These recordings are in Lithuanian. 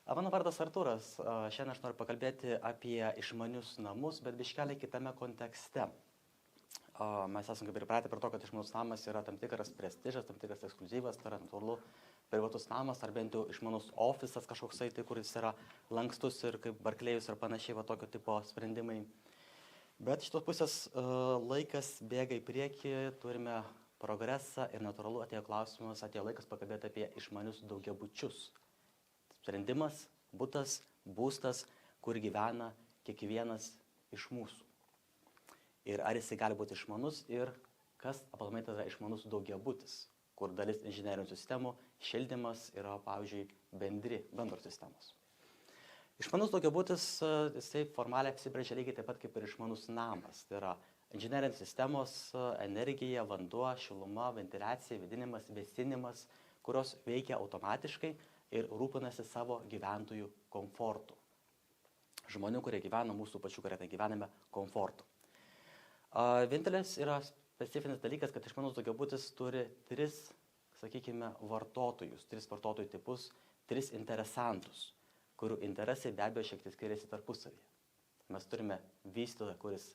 Mano vardas Artūras. Šiandien aš noriu pakalbėti apie išmanius namus, bet biškelį kitame kontekste. Mes esame kaip ir pratę prie to, kad išmanus namas yra tam tikras prestižas, tam tikras ekskluzyvas, tai yra natūralu privatus namas, ar bent jau išmanus ofisas kažkoksai, tai kuris yra lankstus ir kaip Barklėjus ir panašiai, va tokio tipo sprendimai. Bet iš tos pusės laikas bėga į priekį, turime progresą ir natūralu atėjo klausimas, atėjo laikas pakalbėti apie išmanius daugiabučius. Sprendimas, butas, būstas, kur gyvena kiekvienas iš mūsų. Ir ar jisai gali būti išmanus ir kas aplamai tai yra išmanus daugiabutis, kur dalis inžinerinių sistemų, šildymas yra, pavyzdžiui, bendros sistemos. Išmanus daugiabutis, jisai formaliai apsibrėžia lygiai taip pat kaip ir išmanus namas. Tai yra inžinerinės sistemos, energija, vanduo, šiluma, ventiliacija, vėdinimas, vėsinimas, kurios veikia automatiškai ir rūpinasi savo gyventojų komfortu. Žmonių, kurie gyvena, mūsų pačių, kurie ten gyvename, komfortu. Vienintelis yra specifinis dalykas, kad išmanus daugiabutis turi tris, sakykime, vartotojus, tris vartotojų tipus, tris interesantus, kurių interesai be abejo šiek tiek skiriasi tarpusavyje. Mes turime vystytoją, kuris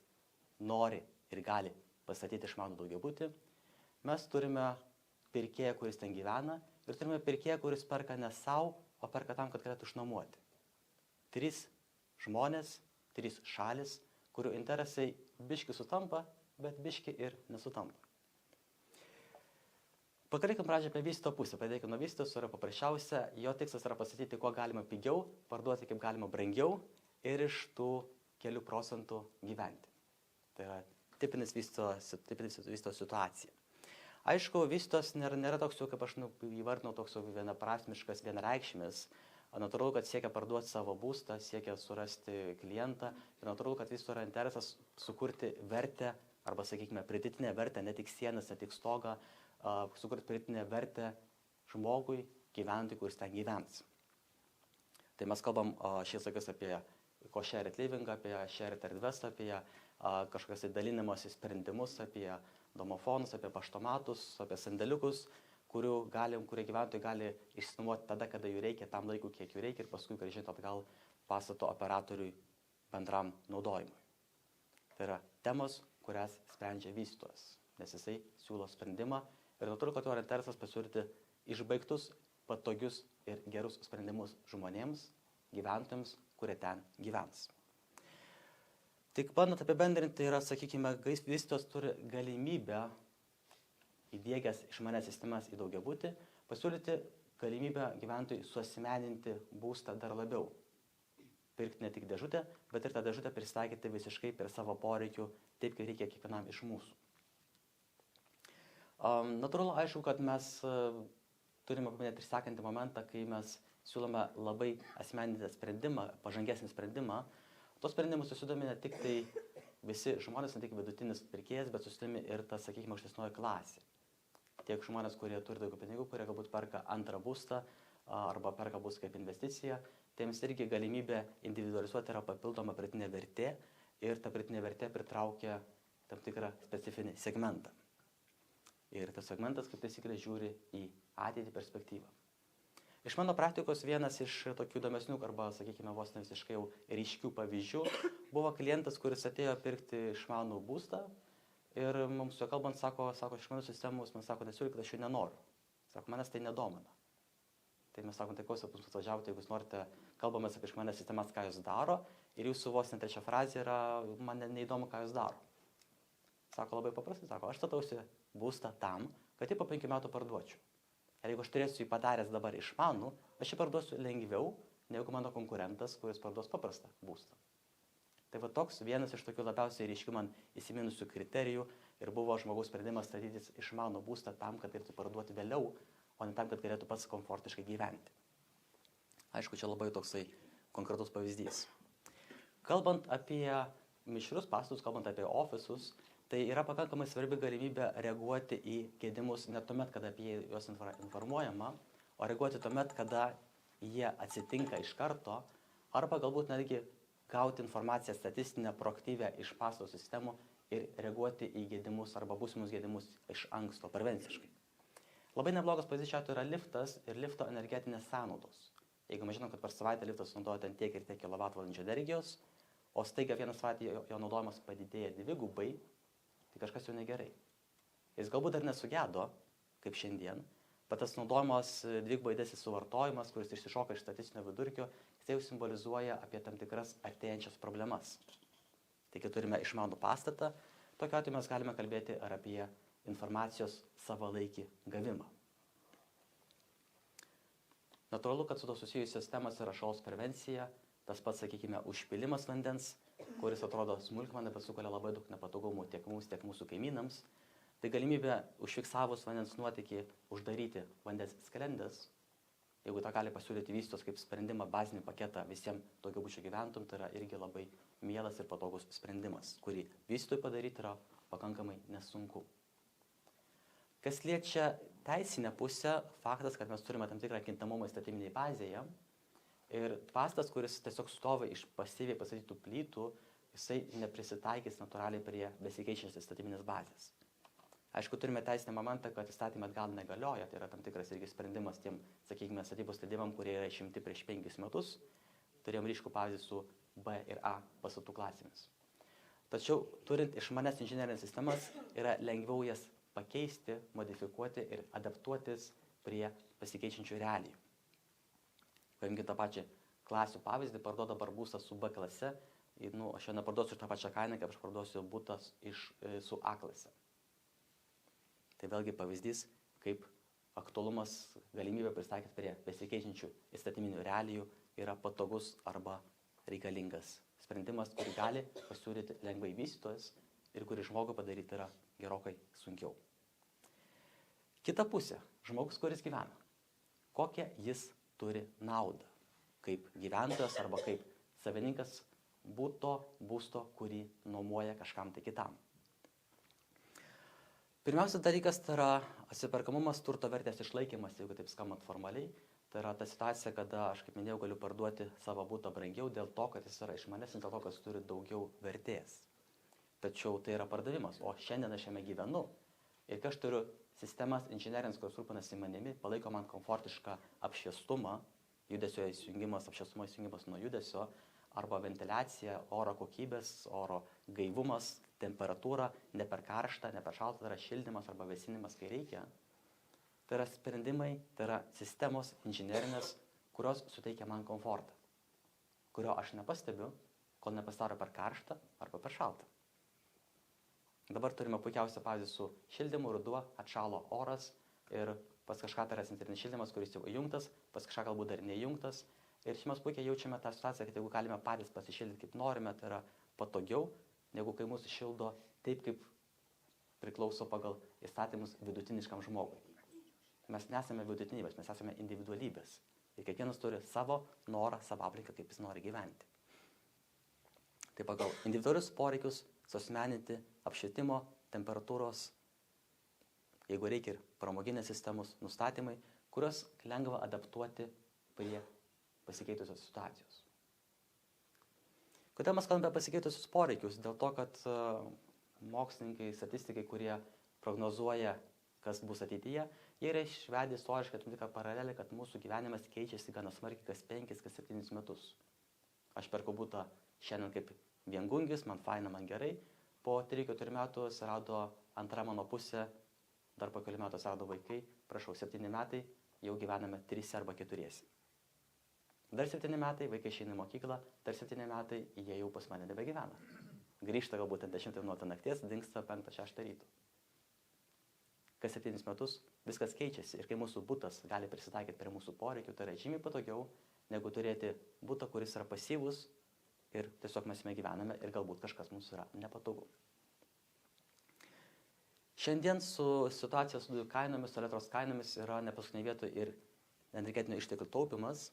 nori ir gali pastatyti išmanų daugiabutį. Mes turime pirkėją, kuris ten gyvena, ir turime pirkėją, kuris perka ne savo, o perka tam, kad galėtų išnuomoti. Trys žmonės, trys šalis, kurių interesai biški sutampa, bet biški ir nesutampa. Pakalbėkime pradžią apie vystytojo pusę. Pradėkime nuo vystytojos, yra paprasčiausia, jo tikslas yra pastatyti kuo galima pigiau, parduoti kaip galima brangiau ir iš tų kelių procentų gyventi. Tai yra tipinis vystytojo situacija. Aišku, vystytojas nėra toks, kaip aš įvardinau, toks vienaprasmiškas, vienareikšmis. Natūralu, kad siekia parduoti savo būstą, siekia surasti klientą. Ir natūralu, kad vystytojo yra interesas sukurti vertę, arba, sakykime, pridėtinę vertę, ne tik sienas, ne tik stogą, sukurti pridėtinę vertę žmogui, gyventojui, kuris ten gyvens. Tai mes kalbam šiais laikais apie shared living, apie shared erdves, apie kažkokias dalinimus į sprendimus, apie domofonus, apie paštomatus, apie sandėliukus, kurie gyventojai gali išsinuomoti tada, kada jų reikia, tam laiku, kiek jų reikia ir paskui grąžinti atgal pastato operatoriui bendram naudojimui. Tai yra temos, kurias sprendžia vystytojas, nes jisai siūlo sprendimą ir natūralu, kad jo interesas pasiūlyti išbaigtus, patogius ir gerus sprendimus žmonėms, gyventojams, kurie ten gyvens. Tik bandant apibendrinti, yra, sakykime, vystytojas turi galimybę įdiegęs išmanias sistemas į daugiabutį, pasiūlyti galimybę gyventojui suasmeninti būstą dar labiau. Pirkti ne tik dėžutę, bet ir tą dėžutę pristaikyti visiškai prie savo poreikių, taip, kaip reikia kiekvienam iš mūsų. Natūralu, aišku, kad mes turime paminėti ir sekantį momentą, kai mes siūlome labai asmeninį sprendimą, pažangesnį sprendimą. Tos sprendimus susidomi ne tik tai visi žmonės, ne tik vidutinis pirkėjas, bet susidomi ir ta, sakykime, aukštesnioji klasė. Tiek žmonės, kurie turi daugiau pinigų, kurie galbūt perka antrą būstą arba perka būstą kaip investiciją, tiems irgi galimybė individualizuoti yra papildoma pridėtinė vertė ir ta pridėtinė vertė pritraukia tam tikrą specifinį segmentą. Ir tas segmentas, kaip taisyklė, žiūri į ateitį perspektyvą. Iš mano praktikos vienas iš tokių įdomesnių arba, sakykime, vos ne visiškai jau ryškių pavyzdžių buvo klientas, kuris atėjo pirkti išmanų būstą. Ir mums su juo kalbant, sako, išmanių sistemų, man sako, nesiūlyk, kad aš jų nenoriu. Sako, manęs tai nedomina. Tai mes sakom, tai ko jūs atvažiavote, jeigu jūs norite, kalbamės apie išmanias sistemas, ką jūs daro, ir jūsų vos net trečia frazė yra, man neįdomu, ką jūs daro. Sako, labai paprastai, sako, aš statausi būstą tam, kad jį po 5 metų parduočiau. Ir jeigu aš turėsiu jį padaręs dabar išmanų, aš jį parduosiu lengviau, negu mano konkurentas, kuris parduos paprastą būstą. Tai va toks vienas iš tokių labiausiai ryškių man įsiminusių kriterijų ir buvo žmogaus sprendimas statytis išmanų būstą tam, kad galėtų parduoti vėliau, o ne tam, kad galėtų pats komfortiškai gyventi. Aišku, čia labai toksai konkretus pavyzdys. Kalbant apie mišrius pastatus, kalbant apie ofisus, tai yra pakankamai svarbi galimybė reaguoti į gedimus ne tuomet, kada apie juos informuojama, o reaguoti tuomet, kada jie atsitinka iš karto, arba galbūt netgi gauti informaciją statistinę, proaktyvę iš pastato sistemų ir reaguoti į gedimus arba būsimus gedimus iš anksto, prevenciškai. Labai neblogas pavyzdys čia yra liftas ir lifto energetinės sąnaudos. jeigu mes žinom, kad per savaitę liftas naudoja ten tiek ir tiek kWh energijos, o staiga vieną savaitę jo naudojimas padidėja dvigubai, tai kažkas jau negerai. Jis galbūt dar nesugedo, kaip šiandien, bet tas naudojimas dvigubai didesnis suvartojimas, kuris išsišoka iš statistinio vidurkio, jis jau simbolizuoja apie tam tikras artėjančias problemas. Taigi turime išmanų pastatą, tokiu atveju mes galime kalbėti ir apie informacijos savalaikį gavimą. Natūralu, kad su to susijusios temas yra šalos prevencija, tas pats, sakykime, užpilimas vandens, kuris atrodo smulkmena, bet sukelia labai daug nepatogumų tiek mums, tiek mūsų kaimynams. Tai galimybė užfiksavus vandens nuotėkį uždaryti vandens sklendes, jeigu tą gali pasiūlyti vystytojas kaip sprendimą, bazinį paketą visiems daugiabučių gyventojams, tai yra irgi labai mielas ir patogus sprendimas, kurį vystytojui padaryti yra pakankamai nesunku. Kas liečia teisinę pusę, faktas, kad mes turime tam tikrą kintamumą įstatyminėje bazėje ir pastatas, kuris tiesiog stovi iš pasyviai pastatytų plytų, jisai neprisitaikys natūraliai prie besikeičiančios įstatyminės bazės. Aišku, turime teisinį momentą, kad įstatymai atgal negalioja, tai yra tam tikras irgi sprendimas tiem, sakykime, statybos leidimam, kurie yra išimti prieš 5 metus. Turėjom ryškų pavyzdį su B ir A pastatų klasėmis. Tačiau, turint išmanes inžinerinės sistemas, yra lengviau jas pakeisti, modifikuoti ir adaptuotis prie pasikeičiančių realijų. Paimkime tą pačią klasių pavyzdį, parduoda dabar būstą su B klase, aš jo neparduosiu už tą pačią kainą, kaip aš parduosiu būtas su A klase. Tai vėlgi pavyzdys, kaip aktualumas, galimybė pristaikyti prie besikeičiančių įstatyminių realijų yra patogus arba reikalingas sprendimas, kurį gali pasiūlyti lengvai vystytojas ir kurį žmogui padaryti yra gerokai sunkiau. Kita pusė – žmogus, kuris gyvena. Kokią jis turi naudą kaip gyventojas arba kaip savininkas būsto, kurį nuomoja kažkam tai kitam. Pirmiausias dalykas tai yra atsiperkamumas, turto vertės išlaikymas, jeigu taip skambant formaliai. Tai yra ta situacija, kada aš, kaip minėjau, galiu parduoti savo butą brangiau dėl to, kad jis yra išmanesnis, dėl to, kad jis turi daugiau vertės. Tačiau tai yra pardavimas, o šiandien aš jame gyvenu. Ir kai aš turiu sistemas inžinerinės, kurios rūpinasi manimi, palaiko man komfortišką apšviestumą, judesio įsijungimas, apšviestumo įsijungimas nuo judesio, arba ventiliacija, oro kokybės, oro gaivumas, temperatūra, ne per karšta, ne per šalta, tai yra šildymas arba vėsinimas, kai reikia. Tai yra sprendimai, tai yra sistemos inžinerinės, kurios suteikia man komfortą, kurio aš nepastebiu, kol nepasidaro per karštą arba per šaltą. Dabar turime puikiausią pavyzdį su šildymu, ruduo, atšalo oras ir pas kažką tai yra centrinis šildymas, kuris jau įjungtas, pas kažką galbūt dar neįjungtas. Ir čia mes puikiai jaučiame tą situaciją, kad jeigu galime patys pasišildyti kaip norime, tai yra patogiau, negu kai mūsų šildo taip, kaip priklauso pagal įstatymus vidutiniškam žmogui. Mes nesame vidutinybės, mes esame individualybės. Ir kiekvienas turi savo norą, savo aplinką, kaip jis nori gyventi. Tai pagal individualius poreikius suasmeninti apšvietimo, temperatūros, jeigu reikia ir pramoginės sistemos nustatymai, kurios lengva adaptuoti prie pasikeitusios situacijos. Kodėl mes kalbame apie pasikeitusius poreikius? Dėl to, kad mokslininkai, statistikai, kurie prognozuoja, kas bus ateityje, jie yra išvedę istoriškai tam tikrą paralelę, kad mūsų gyvenimas keičiasi gana smarkiai kas 5, kas 7 metus. Aš perku butą šiandien kaip viengungis, man faina, man gerai. Po 3-4 metų atsirado antra mano pusė, dar po kelių metų atsirado vaikai, 7 metai, jau gyvename 3 arba 4. Dar 7 metai, vaikai išeina į mokyklą, dar 7 metai, jie jau pas mane nebegyvena. Grįžta galbūt 10:00 nakties, dingsta 5-6 ryto. Kas 7 metus viskas keičiasi ir kai mūsų butas gali prisitaikyti prie mūsų poreikių, tai yra žymiai patogiau, negu turėti butą, kuris yra pasyvus ir tiesiog mes jame gyvename ir galbūt kažkas mums yra nepatogu. Šiandien su situacija su dujų kainomis, elektros kainomis yra nepaskutinėje vietoje ir energetinių išteklių taupimas.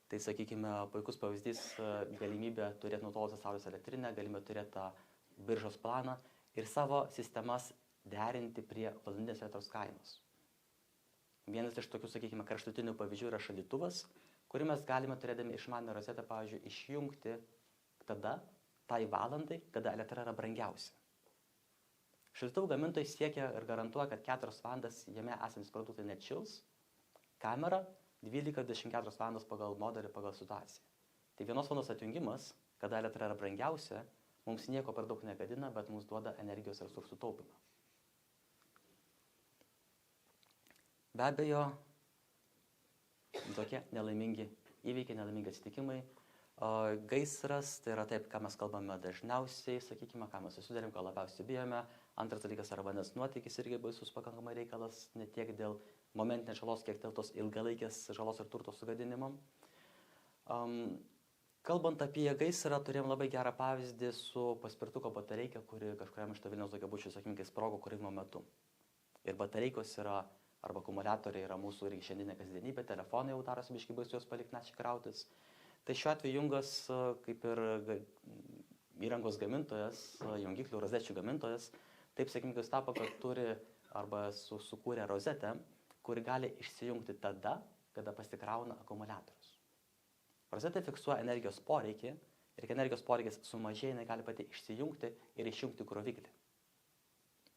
Tai, sakykime, puikus pavyzdys galimybė turėti nutolusią saulės elektrinę, galimybė turėti tą biržos planą ir savo sistemas derinti prie valandinės elektros kainos. Vienas iš tokių, sakykime, kraštutinių pavyzdžių yra šaldytuvas, kurį mes galime turėdami išmanią rozetę, pavyzdžiui, išjungti tada, tai valandai, kada elektra yra brangiausia. Šaldytuvų gamintojai siekia ir garantuoja, kad 4 valandas jame esantis produktai neatšils. Kamera 12-24 valandas pagal modelį, pagal situaciją. Tai 1 valandos atjungimas, kada elektra yra brangiausia, mums nieko per daug negadina, bet mums duoda energijos resursų taupimą. Be abejo, tokie nelaimingi įvykiai, nelaimingi atsitikimai. Gaisras, tai yra taip, ką mes kalbame dažniausiai, sakykime, ką mes susidarėm, ką labiausiai bijome. Antras dalykas yra vandens nuotėkis, irgi baisus pakankamai reikalas, ne tiek dėl momentinės žalos, kiek dėl tos ilgalaikės žalos ir turto sugadinimo. Kalbant apie gaisrą, turėjom labai gerą pavyzdį su paspirtuko batareika, kuri kažkuriam iš to Vilniaus daugiabučių, sakykime, sprogo kūrimo metu. Ir batareikos yra, arba akumuliatoriai yra mūsų irgi šiandieninė kasdienybė, telefonai jau darosi biškai baisu juos palikti načiai krautis. Tai šiuo atveju Jungas, kaip ir įrangos gamintojas, jungiklių rozečių gamintojas, taip sėkmingai tapo, kad turi arba sukūrė rozetę, kuri gali išsijungti tada, kada pasikrauna akumuliatorius. Rozetė fiksuoja energijos poreikį ir kai energijos poreikis sumažėja, jinai gali pati išsijungti ir išjungti kroviklį.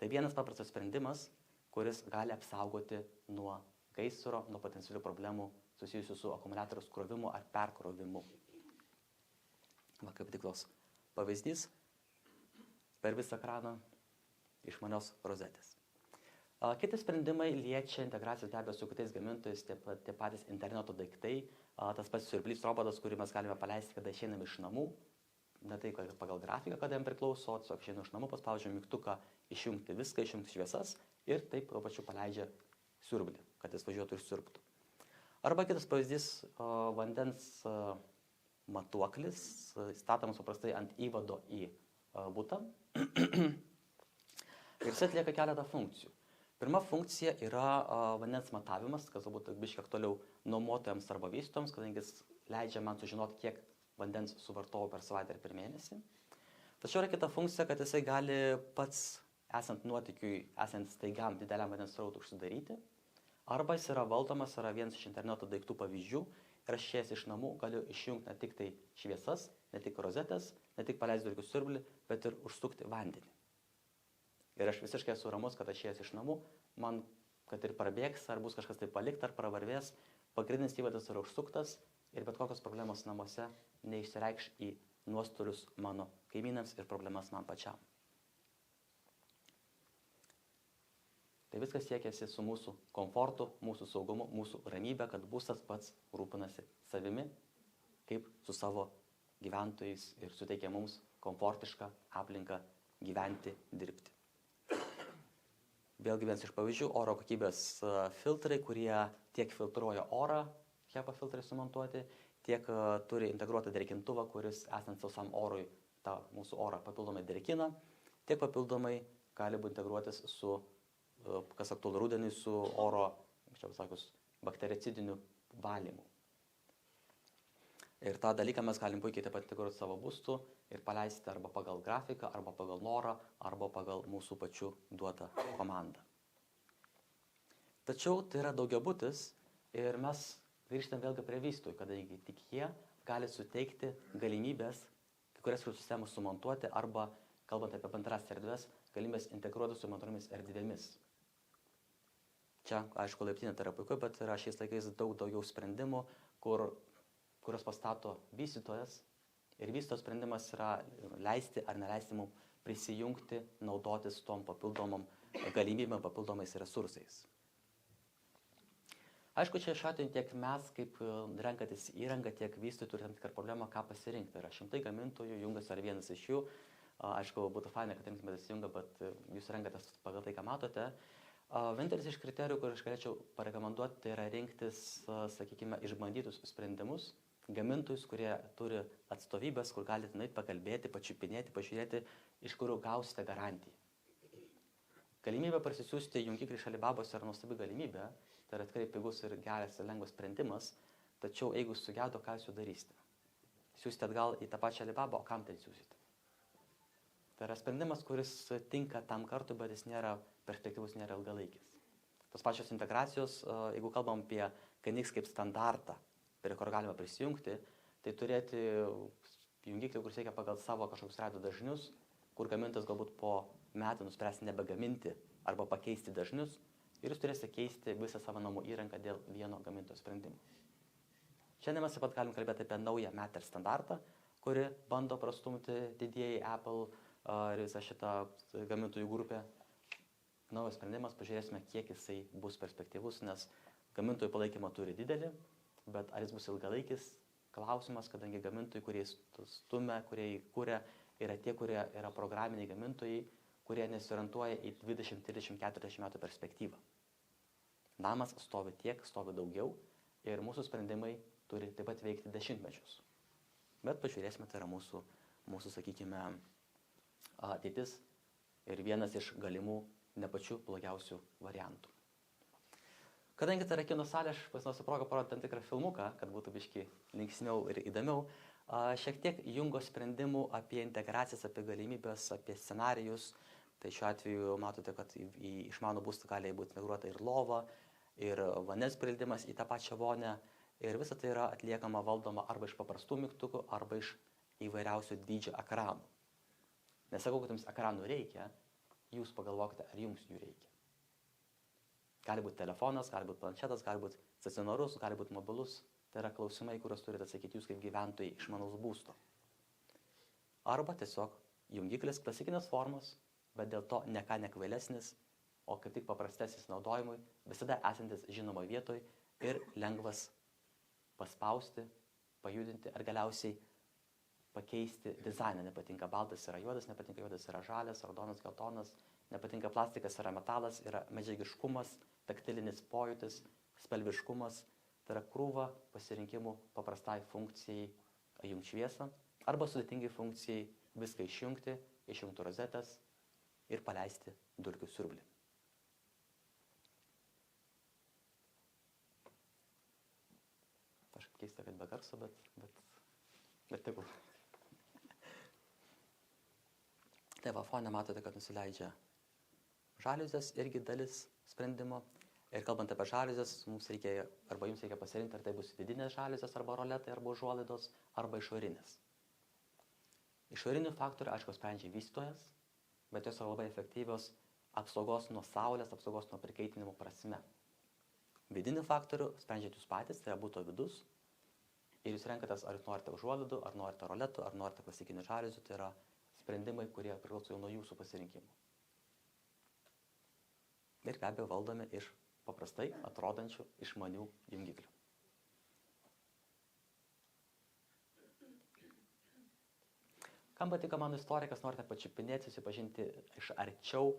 Tai vienas paprastas sprendimas, kuris gali apsaugoti nuo gaisro, nuo potencialių problemų susijusių su akumuliatoriaus krovimu ar perkrovimu. Va, kaip tikros pavyzdys, per visą ekraną išmanios rozetės. Kiti sprendimai liečia integracijos be abejo su kitais gamintojais, tie patys interneto daiktai, tas pats siurblys robotas, kurį mes galime paleisti, kada išeinam iš namų, ne tai pagal grafiką, kada jam priklauso, o tiesiog išeinu iš namų, paspaudžiu mygtuką išjungti viską, išjungti šviesas ir taip tuo pačiu paleidžia siurblį, kad jis važiuotų ir siurbtų. Arba kitas pavyzdys, vandens matuoklis, statomas paprastai ant įvado į butą ir jis atlieka keletą funkcijų. Pirma funkcija yra vandens matavimas, kas galbūt biškiek toliau nuomotojams arba vystytojams, kadangi jis leidžia man sužinoti, kiek vandens suvartojau per savaitę ar per mėnesį. Tačiau yra kita funkcija, kad jisai gali pats, esant nuotykiui, esant staigiam dideliam vandens srautui užsidaryti, arba jis yra valdomas, yra vienas iš interneto daiktų pavyzdžių ir aš išėjęs iš namų galiu išjungti ne tik tai šviesas, ne tik rozetės, ne tik paleisti dulkių siurblį, bet ir užsukti vandenį. Ir aš visiškai esu ramus, kad aš išėjęs iš namų, man, kad ir prabėgs, ar bus kažkas tai palikta, ar pravarvės, pagrindinis įvadas yra užsuktas ir bet kokios problemos namuose neišsireikš į nuostolius mano kaimynams ir problemas man pačiam. Tai viskas siekėsi su mūsų komfortu, mūsų saugumu, mūsų ramybė, kad būstas pats rūpinasi savimi, kaip su savo gyventojais ir suteikia mums komfortišką aplinką gyventi, dirbti. Vėlgi vienas iš pavyzdžių, oro kokybės filtrai, kurie tiek filtruoja orą, HEPA filtrai sumontuoti, tiek turi integruotą drėkintuvą, kuris esant sausam orui tą mūsų orą papildomai drėkina, tiek papildomai gali būti integruotis su, kas aktualu rudenį, su oro, čia pasakius, baktericidiniu valymu. Ir tą dalyką mes galim puikiai taip pat integruoti savo būstų ir paleisti arba pagal grafiką, arba pagal norą, arba pagal mūsų pačių duotą komandą. Tačiau tai yra daugiabutis ir mes grįžtam vėlgi prie vystytojų, kadangi tik jie gali suteikti galimybės, kai kurias sistemas sumontuoti arba, kalbant apie bendras erdves, galimybės integruoti su bendromis erdvėmis. Čia, aišku, laiptinė tai yra puiku, bet yra šiais laikais daug daugiau sprendimų, kurios pastato vystytojas ir vystytojo sprendimas yra leisti ar neleisti mums prisijungti, naudotis tom papildomom galimybėm, papildomais resursais. Aišku, čia šiuo atveju tiek mes, kaip renkantis įrangą, tiek vystytojai turi tam tikrą problemą, ką pasirinkti. Tai yra šimtai gamintojų, Jungas yra vienas iš jų. Aišku, būtų faina, kad rinktumėtės Jungą, bet jūs renkatės pagal tai, ką matote. Vienintelis iš kriterijų, kur aš galėčiau parekomenduoti, tai yra rinktis, sakykime, išbandytus sprendimus, gamintojus, kurie turi atstovybės, kur galite nueiti pakalbėti, pačiupinėti, pažiūrėti, iš kurių gausite garantiją. Galimybė parsisiųsti jungiklį iš Alibabos yra nuostabi galimybė, tai yra tikrai pigus ir geras ir lengvas sprendimas, tačiau jeigu sugedo, ką jūs darysite? Siūsite atgal į tą pačią Alibabą, o kam ten siūsite? Tai yra sprendimas, kuris tinka tam kartui, bet jis nėra perspektyvus, nėra ilgalaikis. Tos pačios integracijos, jeigu kalbam apie KNX kaip standartą, prie kur galima prisijungti, tai turėti jungiklį, kur siekia pagal savo kažkokius radijo dažnius, kur gamintas galbūt po metų nuspręs nebegaminti arba pakeisti dažnius, ir jūs turėsite keisti visą savo namų įrangą dėl vieno gamintojo sprendimo. Šiandien mes taip pat galim kalbėti apie naują Matter standartą, kuri bando prastumti didieji Apple ir visą šitą gamintojų grupę. Naujas sprendimas, pažiūrėsime, kiek jisai bus perspektyvus, nes gamintojų palaikymą turi didelį, bet ar jis bus ilgalaikis klausimas, kadangi gamintojai, kurie stumia, kurie įkūrė, yra tie, kurie yra programiniai gamintojai, kurie nesiorientuoja į 20, 30, 40 metų perspektyvą. Namas stovi tiek, stovi daugiau ir mūsų sprendimai turi taip pat veikti dešimtmečius. Bet pažiūrėsime, tai yra mūsų sakykime, ateitis ir vienas iš galimų ne pačių blogiausių variantų. Kadangi tai yra kino salė, aš pasinausiu progą parodyti tam tikrą filmuką, kad būtų biški linksmiau ir įdomiau. Šiek tiek Jungo sprendimų apie integracijas, apie galimybės, apie scenarijus. Tai šiuo atveju matote, kad į išmanų būstą gali būti integruota ir lova, ir vandens pildymas į tą pačią vonę. Ir visa tai yra atliekama valdoma arba iš paprastų mygtukų, arba iš įvairiausių dydžio ekranų. Nesakau, kad jums ekranų reikia, jūs pagalvokite, ar jums jų reikia. Gali būti telefonas, gali būti planšetas, gali būti stacionarus, gali būti mobilus. Tai yra klausimai, kuriuos turite atsakyti jūs kaip gyventojai išmanaus būsto. Arba tiesiog jungiklis klasikinės formos, bet dėl to ne ką nekvailesnis, o kaip tik paprastesnis naudojimui, visada esantis žinomoje vietoje ir lengvas paspausti, pajudinti ar galiausiai pakeisti dizainą. Nepatinka baltas yra juodas, nepatinka juodas yra žalias, raudonas, geltonas, nepatinka plastikas yra metalas, yra medžiagiškumas, taktilinis pojūtis, spalviškumas. Tai yra krūva pasirinkimų paprastai funkcijai įjungti šviesą arba sudėtingai funkcijai viską išjungti, išjungti rozetes ir paleisti dulkių siurblį. Aš keista, kad be garso, bet tegul. Tai va, fone matote, kad nusileidžia žaliuzės, irgi dalis sprendimo. Ir kalbant apie žaliuzės, jums reikia pasirinkti, ar tai bus vidinės žaliuzės, arba roletai, arba užuolaidos, arba išorinės. Išorinių faktorių, aišku, sprendžia vystytojas, bet jos yra labai efektyvios apsaugos nuo saulės, apsaugos nuo prikaitinimo prasme. Vidinių faktorių sprendžiat jūs patys, tai yra buto vidus. Ir jūs renkatės, ar jūs norite užuolaidų, ar norite roletų, ar norite klasikinių žaliuzių, tai yra sprendimai, kurie priklauso jau nuo jūsų pasirinkimų. Ir be abejo valdomi iš paprastai atrodančių išmanių jungiklių. Kam patiko mano istorija, kas norite pačiupinėti, susipažinti iš arčiau,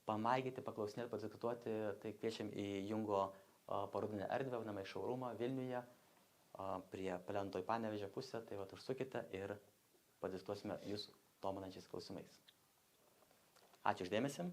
pamaigyti, paklausinėti, padiskutuoti, tai kviečiam į Jungo parodinę erdvę, vadinamą showroomą Vilniuje, prie Plento į Panevėžio pusę, tai vat užsukite ir padiskutuosime jūs dominančiais klausimais. Ačiū uždėmesi.